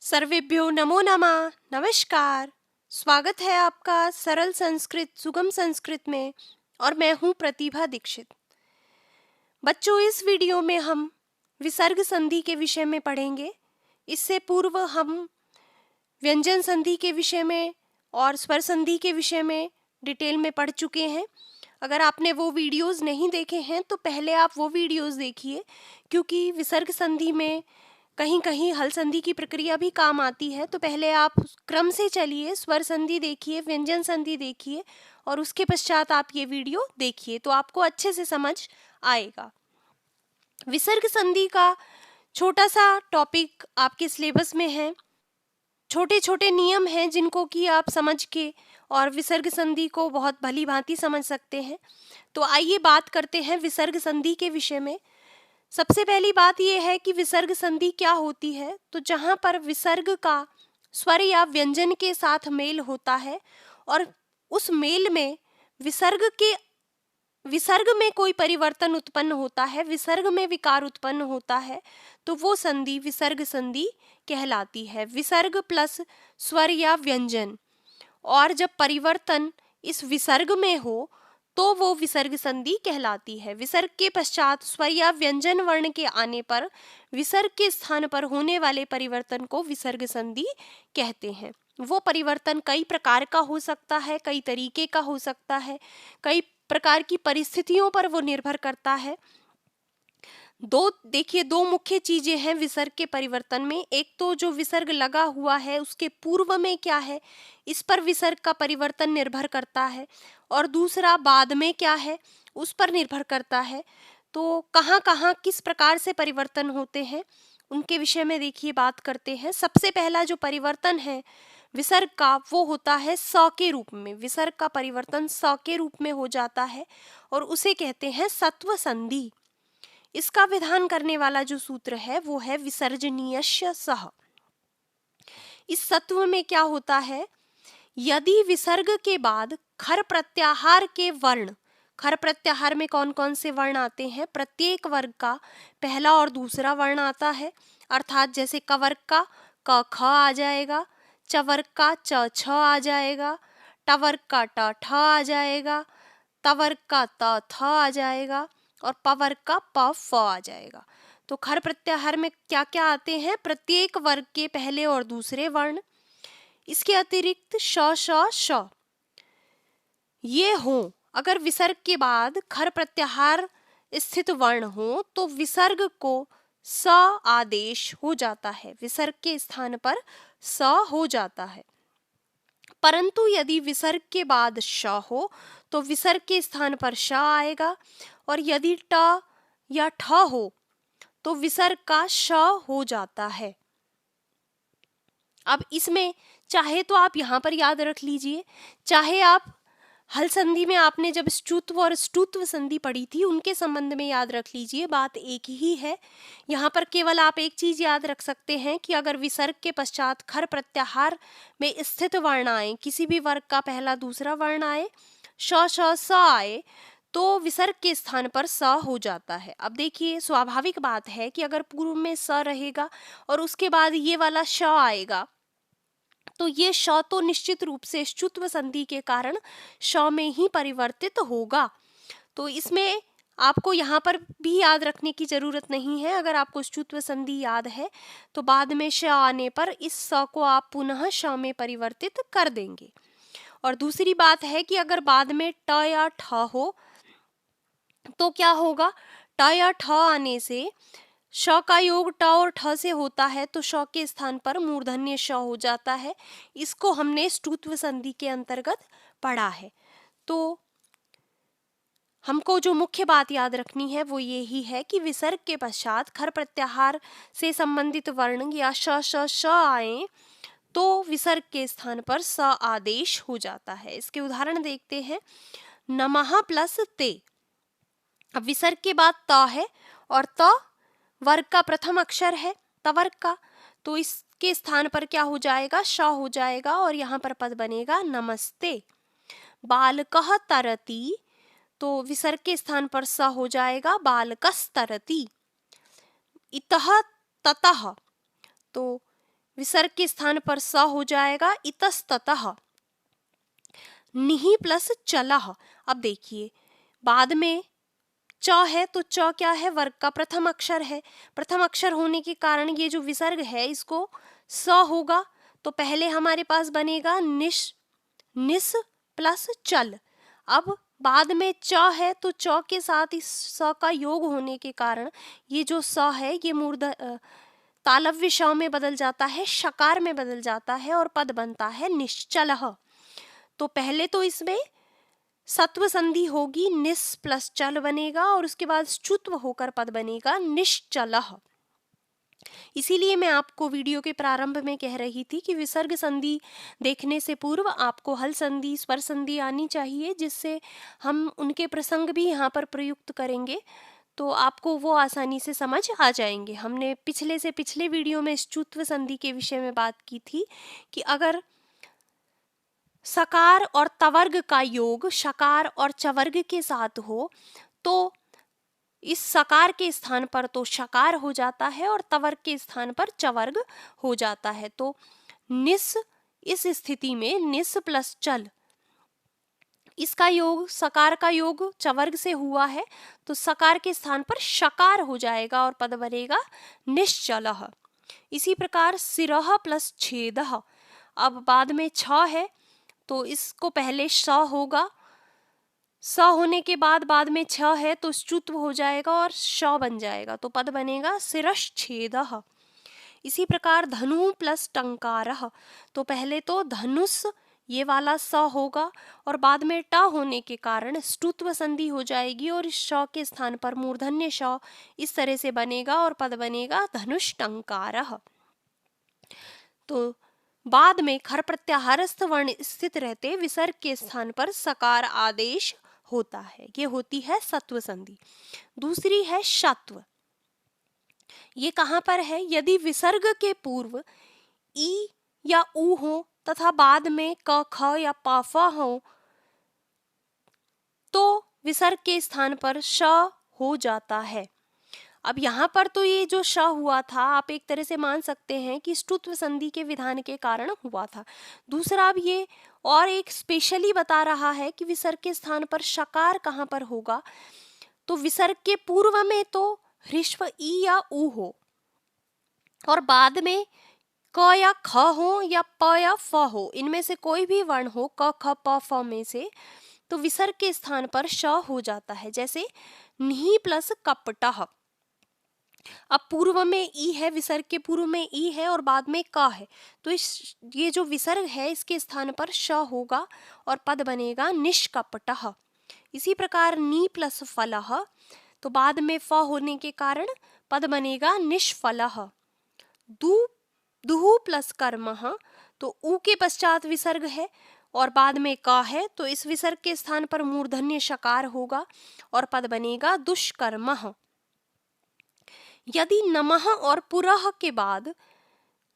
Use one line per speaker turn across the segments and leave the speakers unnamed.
सर्वेभ्यो नमो नमः। नमस्कार। स्वागत है आपका सरल संस्कृत सुगम संस्कृत में और मैं हूँ प्रतिभा दीक्षित। बच्चों, इस वीडियो में हम विसर्ग संधि के विषय में पढ़ेंगे। इससे पूर्व हम व्यंजन संधि के विषय में और स्वर संधि के विषय में डिटेल में पढ़ चुके हैं। अगर आपने वो वीडियोस नहीं देखे हैं तो पहले आप वो वीडियोस देखिए, क्योंकि विसर्ग संधि में कहीं कहीं हल संधि की प्रक्रिया भी काम आती है। तो पहले आप क्रम से चलिए, स्वर संधि देखिए, व्यंजन संधि देखिए और उसके पश्चात आप ये वीडियो देखिए तो आपको अच्छे से समझ आएगा। विसर्ग संधि का छोटा सा टॉपिक आपके सिलेबस में है। छोटे छोटे नियम हैं जिनको कि आप समझ के और विसर्ग संधि को बहुत भली भांति समझ सकते हैं। तो आइए बात करते हैं विसर्ग संधि के विषय में। सबसे पहली बात यह है कि विसर्ग संधि क्या होती है। तो जहाँ पर विसर्ग का स्वर या व्यंजन के साथ मेल होता है और उस मेल में विसर्ग में कोई परिवर्तन उत्पन्न होता है, विसर्ग में विकार उत्पन्न होता है, तो वो संधि विसर्ग संधि कहलाती है। विसर्ग प्लस स्वर या व्यंजन, और जब परिवर्तन इस विसर्ग में हो तो वो विसर्ग संधि कहलाती है। विसर्ग के पश्चात स्वर या व्यंजन वर्ण के आने पर विसर्ग के स्थान पर होने वाले परिवर्तन को विसर्ग संधि कहते हैं। वो परिवर्तन कई प्रकार का हो सकता है, कई तरीके का हो सकता है, कई प्रकार की परिस्थितियों पर वो निर्भर करता है। दो मुख्य चीजें हैं विसर्ग के परिवर्तन में। एक तो जो विसर्ग लगा हुआ है उसके पूर्व में क्या है, इस पर विसर्ग का परिवर्तन निर्भर करता है, और दूसरा बाद में क्या है उस पर निर्भर करता है। तो कहाँ कहाँ किस प्रकार से परिवर्तन होते हैं उनके विषय में देखिए बात करते हैं। सबसे पहला जो परिवर्तन है विसर्ग का वो होता है स के रूप में। विसर्ग का परिवर्तन स के रूप में हो जाता है और उसे कहते हैं सत्व संधि। इसका विधान करने वाला जो सूत्र है वो है विसर्जनीयस्य सः। इस सत्व में क्या होता है, यदि विसर्ग के बाद खर प्रत्याहार के वर्ण, खर प्रत्याहार में कौन कौन से वर्ण आते हैं, प्रत्येक वर्ग का पहला और दूसरा वर्ण आता है। अर्थात जैसे क वर्ग का क ख आ जाएगा, च वर्ग का च छ आ जाएगा, ट वर्ग का ट ठ आ जाएगा, त वर्ग का त थ आ जाएगा और प वर्ग का प फ आ जाएगा। तो खर प्रत्याहार में क्या क्या आते हैं, प्रत्येक वर्ग के पहले और दूसरे वर्ण। इसके अतिरिक्त श श श ये हो। अगर विसर्ग के बाद खर प्रत्याहार स्थित वर्ण हो तो विसर्ग को स आदेश हो जाता है, विसर्ग के स्थान पर स हो जाता है। परंतु यदि विसर्ग के बाद श हो तो विसर्ग के स्थान पर श आएगा, और यदि ट या ठ हो तो विसर्ग का श हो जाता है। अब इसमें चाहे तो आप यहाँ पर याद रख लीजिए, चाहे आप हल संधि में आपने जब स्टुत्व और स्टुत्व संधि पढ़ी थी उनके संबंध में याद रख लीजिए, बात एक ही है। यहाँ पर केवल आप एक चीज याद रख सकते हैं कि अगर विसर्ग के पश्चात खर प्रत्याहार में स्थित वर्ण आए, किसी भी वर्ग का पहला दूसरा वर्ण आए, श श स आए, तो विसर्ग के स्थान पर स हो जाता है। अब देखिए, स्वाभाविक बात है कि अगर पूर्व में स रहेगा और उसके बाद ये वाला श आएगा तो ये श तो निश्चित रूप से शुत्व संधि के कारण श में ही परिवर्तित होगा। तो इसमें आपको यहाँ पर भी याद रखने की जरूरत नहीं है। अगर आपको शुत्व संधि याद है तो बाद में श आने पर इस स को आप पुनः श में परिवर्तित कर देंगे। और दूसरी बात है कि अगर बाद में ट या ठ हो तो क्या होगा, ट या ठ आने से श का योग ट और ठ से होता है तो श के स्थान पर मूर्धन्य श हो जाता है। इसको हमने ष्टुत्व संधि के अंतर्गत पढ़ा है। तो हमको जो मुख्य बात याद रखनी है वो ये ही है कि विसर्ग के पश्चात खर प्रत्याहार से संबंधित वर्ण या श श श आए तो विसर्ग के स्थान पर स आदेश हो जाता है। इसके उदाहरण देखते हैं। नमः प्लस ते। अब विसर्ग के बाद त है और त वर्ग का प्रथम अक्षर है, त वर्ग का, तो इसके स्थान पर क्या हो जाएगा, श हो जाएगा और यहाँ पर पद बनेगा नमस्ते। बालकः तरति, तो विसर्ग के स्थान पर स हो जाएगा बालकस्तरति। इतः ततः, तो विसर्ग के स्थान पर स हो जाएगा इतस्ततः, निहि प्लस चलः। अब देखिए बाद में च है तो च क्या है, वर्ग का प्रथम अक्षर है। प्रथम अक्षर होने के कारण ये जो विसर्ग है इसको स होगा, तो पहले हमारे पास बनेगा निस प्लस चल। अब बाद में च है तो च के साथ इस स का योग होने के कारण ये जो स है ये तालव्य श में बदल जाता है, शकार में बदल जाता है और पद बनता है निश्चलः। तो पहले तो इसमें सत्व संधि होगी, निस प्लस चल बनेगा और उसके बाद च्युत्व होकर पद बनेगा निश्चलः। इसीलिए मैं आपको वीडियो के प्रारंभ में कह रही थी कि विसर्ग संधि देखने से पूर्व आपको हल संधि, स्वर संधि आनी चाहिए, जिससे हम उनके प्रसंग भी यहाँ पर प्रयुक्त करेंगे तो आपको वो आसानी से समझ आ जाएंगे। हमने पिछले वीडियो में च्युत्व संधि के विषय में बात की थी कि अगर सकार और तवर्ग का योग शकार और चवर्ग के साथ हो तो इस सकार के स्थान पर तो शकार हो जाता है और तवर्ग के स्थान पर चवर्ग हो जाता है। तो निस, इस स्थिति में निस प्लस चल, इसका योग सकार का योग चवर्ग से हुआ है तो सकार के स्थान पर शकार हो जाएगा और पद बनेगा निश्चलः। इसी प्रकार सिरह प्लस छेदः, अब बाद में छ है तो इसको पहले श होगा, स होने के बाद में छ है तो च्युत्व हो जाएगा और श बन जाएगा तो पद बनेगा सिरश्छेदः। इसी प्रकार धनु प्लस टंकारः, तो पहले तो धनुष ये वाला स होगा और बाद में ट होने के कारण ष्टुत्व संधि हो जाएगी और इस श के स्थान पर मूर्धन्य श इस तरह से बनेगा और पद बनेगा धनुष टंकारः। तो बाद में खर प्रत्याहारस्थ वर्ण स्थित रहते विसर्ग के स्थान पर सकार आदेश होता है, ये होती है सत्व संधि। दूसरी है शत्व, ये कहाँ पर है, यदि विसर्ग के पूर्व ई या उ हो तथा बाद में क ख या प फ हो तो विसर्ग के स्थान पर श हो जाता है। अब यहाँ पर तो ये जो श हुआ था आप एक तरह से मान सकते हैं कि ष्टुत्व संधि के विधान के कारण हुआ था। दूसरा अब ये और एक स्पेशली बता रहा है कि विसर्ग के स्थान पर शकार कहाँ पर होगा, तो विसर्ग के पूर्व में तो ह्रस्व ई या उ हो और बाद में क या ख हो या प या फ हो, इनमें से कोई भी वर्ण हो क ख प फ में से, तो विसर्ग के स्थान पर श हो जाता है। जैसे नी प्लस कपटः, अब पूर्व में ई है, विसर्ग के पूर्व में ई है और बाद में क है तो ये जो विसर्ग है इसके स्थान पर श होगा और पद बनेगा निष्कपटः। इसी प्रकार नी प्लस फलः, तो बाद में फ होने के कारण पद बनेगा निष्फलः। दुहु प्लस कर्मः, तो उ के पश्चात विसर्ग है और बाद में क है तो इस विसर्ग के स्थान पर मूर्धन्य शकार होगा और पद बनेगा दुष्कर्मः। यदि नमः और पुरः के बाद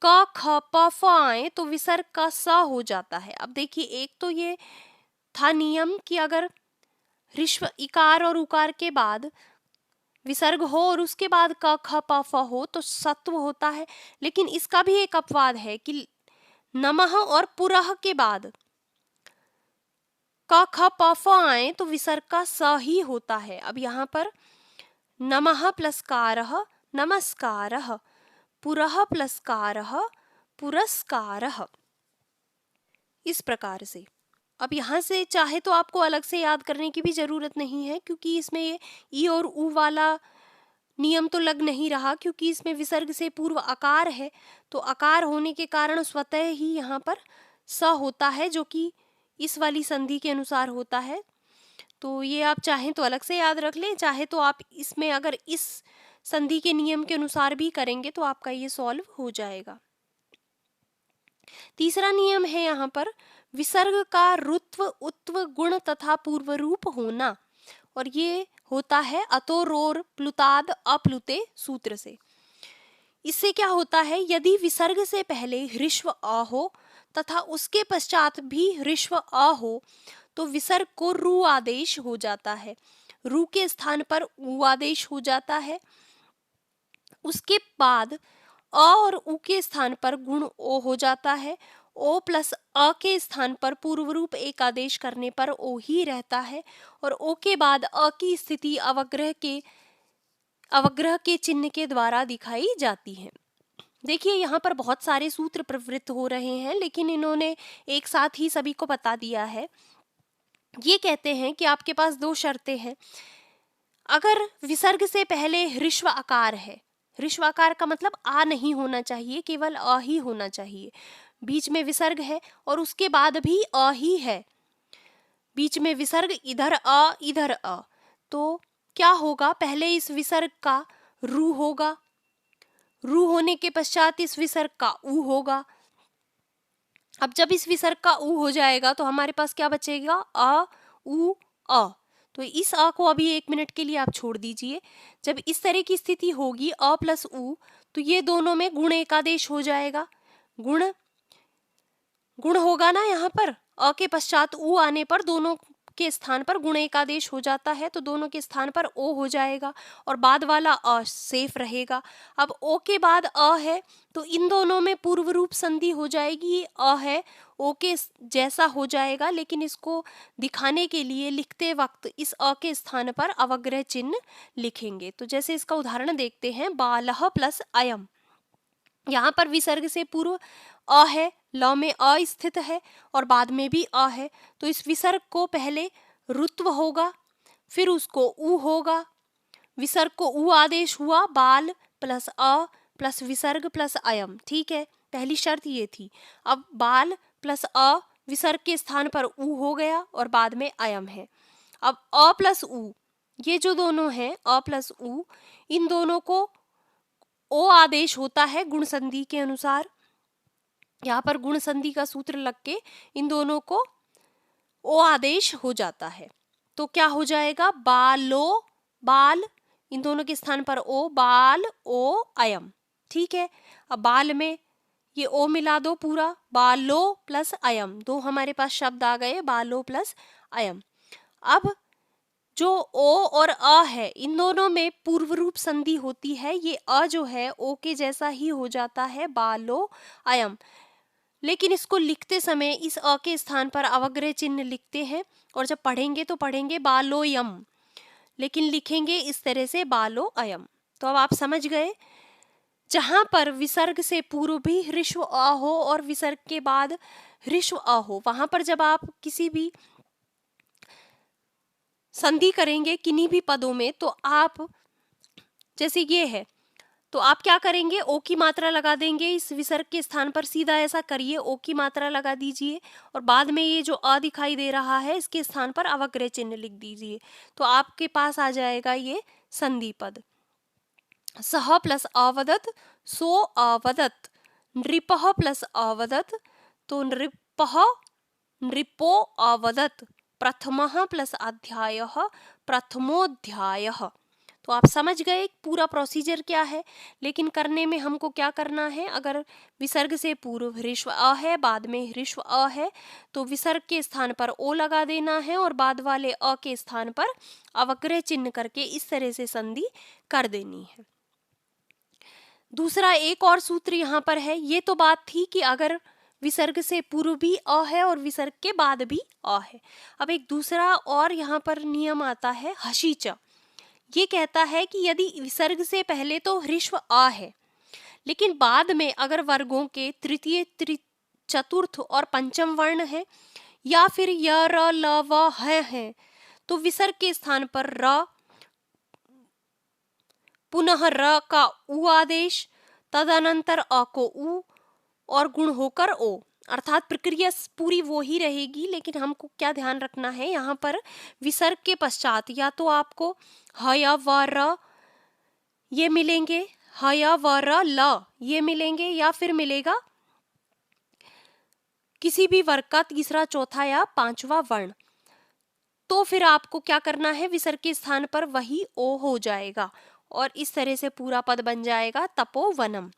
क ख प फ आए तो विसर्ग का स हो जाता है। अब देखिए एक तो ये था नियम कि अगर ह्रस्व इकार और उकार के बाद विसर्ग हो और उसके बाद क ख प फ हो तो सत्व होता है, लेकिन इसका भी एक अपवाद है कि नमः और पुरः के बाद क ख प फ आए तो विसर्ग का स ही होता है। अब यहाँ पर नमः प्लस कारः नमस्कारः, पुरः प्लस कारः पुरस्कारः, इस प्रकार से। अब यहाँ से चाहे तो आपको अलग से याद करने की भी जरूरत नहीं है क्योंकि इसमें ये ई और उ वाला नियम तो लग नहीं रहा, क्योंकि इसमें विसर्ग से पूर्व आकार है तो आकार होने के कारण स्वतः ही यहाँ पर स होता है जो कि इस वाली संधि के अनुसार होता है। तो ये आप चाहें तो अलग से याद रख लें, चाहे तो आप इसमें अगर इस संधि के नियम के अनुसार भी करेंगे तो आपका ये सॉल्व हो जाएगा। तीसरा नियम है यहाँ पर विसर्ग का रुत्व उत्व गुण तथा पूर्व रूप होना, और ये होता है अतो रोर प्लुताद अप्लुते सूत्र से। इससे क्या होता है, यदि विसर्ग से पहले ह्रस्व अ हो तथा उसके पश्चात भी ह्रस्व अ हो तो विसर्ग को रु आदेश हो जाता है, रु के स्थान पर उ आदेश हो जाता है। उसके बाद और उ के स्थान पर गुण ओ हो जाता है। ओ प्लस अ के स्थान पर पूर्व रूप एक आदेश करने पर ओ ही रहता है और ओ के बाद अ की स्थिति अवग्रह के चिन्ह के द्वारा दिखाई जाती है। देखिए यहाँ पर बहुत सारे सूत्र प्रवृत्त हो रहे हैं, लेकिन इन्होंने एक साथ ही सभी को बता दिया है। ये कहते हैं कि आपके पास दो शर्तें हैं। अगर विसर्ग से पहले ह्रस्व आकार है, ह्रस्व आकार का मतलब आ नहीं होना चाहिए, केवल अ ही होना चाहिए। बीच में विसर्ग है और उसके बाद भी अ ही है, बीच में विसर्ग, इधर अ इधर अ, तो क्या होगा, पहले इस विसर्ग का रू होगा, रू होने के पश्चात इस विसर्ग का ऊ होगा। अब जब इस विसर्ग का ऊ हो जाएगा तो हमारे पास क्या बचेगा, अ ऊ अ। तो इस अ को अभी 1 मिनट के लिए आप छोड़ दीजिए। जब इस तरह की स्थिति होगी अ प्लस ऊ, तो ये दोनों में गुण एकादेश हो जाएगा। गुण गुण होगा ना, यहाँ पर अ के पश्चात ऊ आने पर दोनों के स्थान पर गुण एकादेश हो जाता है, तो दोनों के स्थान पर ओ हो जाएगा और बाद वाला अ सेफ रहेगा। अब ओ के बाद अ है तो इन दोनों में पूर्व रूप संधि हो जाएगी। ये अ है, ओ के जैसा हो जाएगा, लेकिन इसको दिखाने के लिए लिखते वक्त इस अ के स्थान पर अवग्रह चिन्ह लिखेंगे। तो जैसे इसका उदाहरण देखते हैं, बालह प्लस अयम। यहाँ पर विसर्ग से पूर्व अ है, ल में अ स्थित है और बाद में भी अ है, तो इस विसर्ग को पहले रुत्व होगा, फिर उसको ऊ होगा। विसर्ग को ऊ आदेश हुआ, बाल प्लस अ प्लस विसर्ग प्लस अयम। ठीक है, पहली शर्त ये थी। अब बाल प्लस अ विसर्ग के स्थान पर ऊ हो गया और बाद में अयम है। अब अ प्लस ऊ, ये जो दोनों हैं अ प्लस ऊ, इन दोनों को ओ आदेश होता है गुण संधि के अनुसार। यहाँ पर गुण संधि का सूत्र लग के इन दोनों को ओ आदेश हो जाता है। तो क्या हो जाएगा, बालो बाल, इन दोनों के स्थान पर ओ, बाल ओ अयम। ठीक है, अब बाल में ये ओ मिला दो पूरा, बालो प्लस अयम, दो हमारे पास शब्द आ गए, बालो प्लस अयम। अब जो ओ और अ है, इन दोनों में पूर्व रूप संधि होती है। ये अ जो है ओ के जैसा ही हो जाता है, बालो अयम, लेकिन इसको लिखते समय इस अ के स्थान पर अवग्रह चिन्ह लिखते हैं और जब पढ़ेंगे तो पढ़ेंगे बालोयम, लेकिन लिखेंगे इस तरह से, बालो अयम। तो अब आप समझ गए, जहां पर विसर्ग से पूर्व भी ह्रस्व अ हो और विसर्ग के बाद ह्रस्व अ हो, वहां पर जब आप किसी भी संधि करेंगे किन्हीं भी पदों में, तो आप, जैसे ये है, तो आप क्या करेंगे, ओ की मात्रा लगा देंगे इस विसर्ग के स्थान पर। सीधा ऐसा करिए, ओ की मात्रा लगा दीजिए और बाद में ये जो अ दिखाई दे रहा है इसके स्थान पर अवग्रह चिन्ह लिख दीजिए। तो आपके पास आ जाएगा ये संधि पद, सह प्लस अवदत, सो अवदत, नृपः प्लस अवदत, तो नृपः नृपो अवदत, प्रथमः प्लस अध्यायः, प्रथमोध्यायः। तो आप समझ गए पूरा प्रोसीजर क्या है। लेकिन करने में हमको क्या करना है, अगर विसर्ग से पूर्व ह्रस्व अ है, बाद में ह्रस्व अ है, तो विसर्ग के स्थान पर ओ लगा देना है और बाद वाले अ के स्थान पर अवग्रह चिन्ह करके इस तरह से संधि कर देनी है। दूसरा एक और सूत्र यहाँ पर है। ये तो बात थी कि अगर विसर्ग से पूर्व भी अ है और विसर्ग के बाद भी अ है। अब एक दूसरा और यहाँ पर नियम आता है, हशीच। ये कहता है कि यदि विसर्ग से पहले तो ह्रस्व अ है, लेकिन बाद में अगर वर्गों के तृतीय, चतुर्थ और पंचम वर्ण है, या फिर य र ल व है, तो विसर्ग के स्थान पर र, पुनः र का उ आदेश, तदनंतर अ को उ और गुण होकर ओ, अर्थात प्रक्रिया पूरी वो ही रहेगी। लेकिन हमको क्या ध्यान रखना है, यहाँ पर विसर्ग के पश्चात या तो आपको ह या व र ये मिलेंगे, ह या व र ल ये मिलेंगे, या फिर मिलेगा किसी भी वर्ग का तीसरा, चौथा या पांचवा वर्ण। तो फिर आपको क्या करना है, विसर्ग के स्थान पर वही ओ हो जाएगा और इस तरह से पूरा पद बन जाएगा, तपोवनम।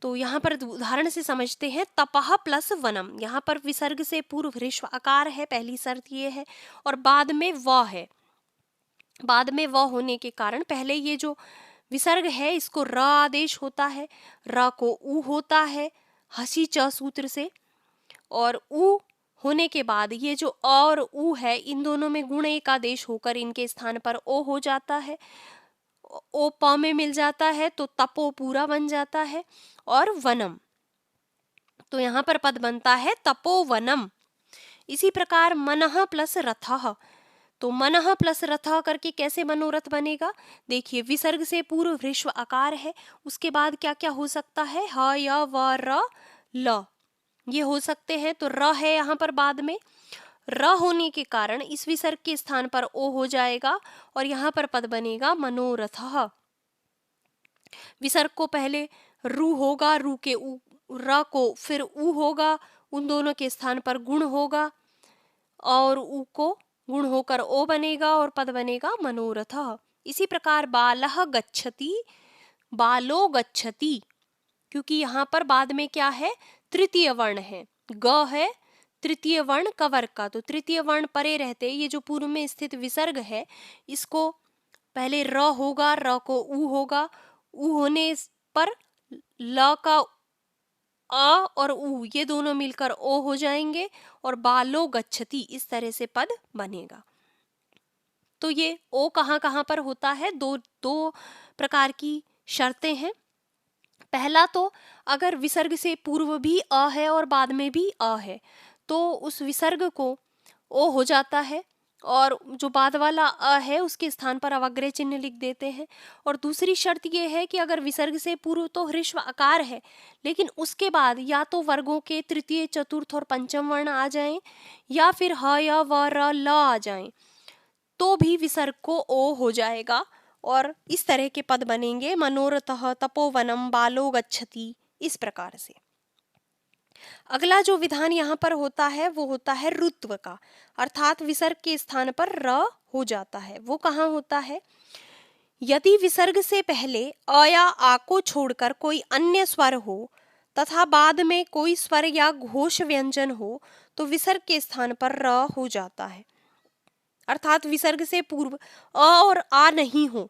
तो यहाँ पर उदाहरण से समझते हैं, तपह प्लस वनम। यहाँ पर विसर्ग से पूर्व ह्रस्व आकार है, पहली शर्त ये है, और बाद में व है। बाद में व होने के कारण पहले ये जो विसर्ग है इसको र आदेश होता है, र को उ होता है हसी च सूत्र से, और उ होने के बाद ये जो अ और उ है इन दोनों में गुण एक आदेश होकर इनके स्थान पर ओ हो जाता है। ओ प में मिल जाता है तो तपो पूरा बन जाता है, और वनम, तो यहाँ पर पद बनता है तपोवनम। इसी प्रकार मनः प्लस रथः, तो मनः प्लस रथः करके कैसे मनोरथ बनेगा? देखिए विसर्ग से पूर्व ह्रस्व आकार है, उसके बाद क्या क्या हो सकता है? ह य व र ल, ये हो सकते हैं। तो र है यहाँ पर बाद में, र होने के कारण इस विसर्ग के स्थान पर ओ हो जाएगा और यहाँ पर पद बनेगा मनोरथः। विसर्ग को पहले रू होगा, रू के उ, र को फिर उ होगा, उन दोनों के स्थान पर गुण होगा और उ को गुण होकर ओ बनेगा और पद बनेगा मनोरथः। इसी प्रकार बालः गच्छति, बालो गच्छति, क्योंकि यहाँ पर बाद में क्या है? तृतीय वर्ण है, ग है तृतीय वर्ण कवर का, तो तृतीय वर्ण परे रहते ये जो पूर्व में स्थित विसर्ग है इसको पहले र होगा, र को उ होगा, उ होने पर ल का अ और उ ये दोनों मिलकर ओ हो जाएंगे और बालो गच्छति इस तरह से पद बनेगा। तो ये ओ कहाँ कहाँ पर होता है? दो दो प्रकार की शर्तें हैं। पहला तो अगर विसर्ग से पूर्व भी अ है और बाद में भी अ है तो उस विसर्ग को ओ हो जाता है और जो बाद वाला अ है उसके स्थान पर अवग्रह चिन्ह लिख देते हैं। और दूसरी शर्त ये है कि अगर विसर्ग से पूर्व तो ह्रस्व आकार है लेकिन उसके बाद या तो वर्गों के तृतीय चतुर्थ और पंचम वर्ण आ जाएं या फिर ह या व र ल आ जाएं तो भी विसर्ग को ओ हो जाएगा और इस तरह के पद बनेंगे मनोरथः तपोवनम बालो गच्छति, इस प्रकार से। अगला जो विधान यहाँ पर होता है वो होता है रुत्व का, अर्थात विसर्ग के स्थान पर र हो जाता है। वो कहाँ होता है? यदि विसर्ग से पहले अ या आ को छोड़कर कोई अन्य स्वर हो तथा बाद में कोई स्वर या घोष व्यंजन हो तो विसर्ग के स्थान पर र हो जाता है। अर्थात विसर्ग से पूर्व अ और आ नहीं हो,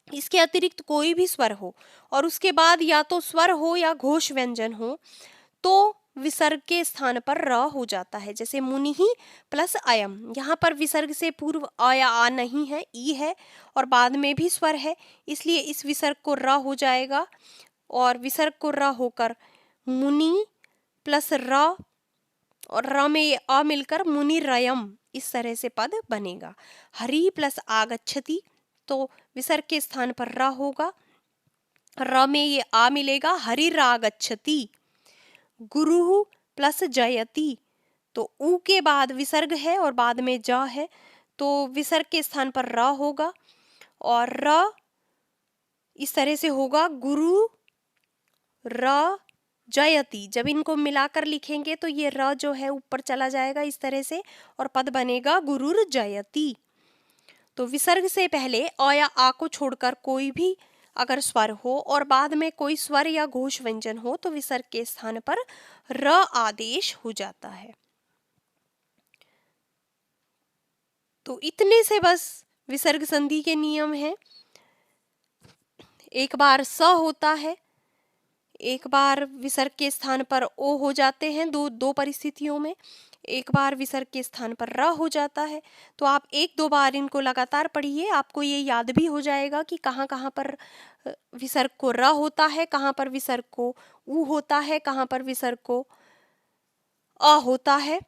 इसके अतिरिक्त कोई भी स्वर हो और उसके बाद या तो स्वर हो या घोष व्यंजन हो तो विसर्ग के स्थान पर र हो जाता है। जैसे मुनि प्लस अयम, यहाँ पर विसर्ग से पूर्व अ या आ नहीं है, ई है और बाद में भी स्वर है, इसलिए इस विसर्ग को र हो जाएगा और विसर्ग को र होकर मुनि प्लस र और र में ये अ मिलकर मुनि रयम, इस तरह से पद बनेगा। हरि प्लस आगच्छति, तो विसर्ग के स्थान पर र होगा, र में ये आ मिलेगा हरिरागच्छति। गुरु प्लस जयति, तो उ के बाद विसर्ग है और बाद में ज है तो विसर्ग के स्थान पर र होगा और र इस तरह से होगा गुरु र जयति। जब इनको मिलाकर लिखेंगे तो ये र जो है ऊपर चला जाएगा इस तरह से और पद बनेगा गुरुर जयति। तो विसर्ग से पहले अ या आ को छोड़कर कोई भी अगर स्वर हो और बाद में कोई स्वर या घोष व्यंजन हो तो विसर्ग के स्थान पर र आदेश हो जाता है। तो इतने से बस विसर्ग संधि के नियम हैं। एक बार स होता है, एक बार विसर्ग के स्थान पर ओ हो जाते हैं, दो परिस्थितियों में। एक बार विसर्ग के स्थान पर र हो जाता है। तो आप एक दो बार इनको लगातार पढ़िए, आपको ये याद भी हो जाएगा कि कहाँ कहाँ पर विसर्ग को र होता है, कहाँ पर विसर्ग को उ होता है, कहाँ पर विसर्ग को अ होता है।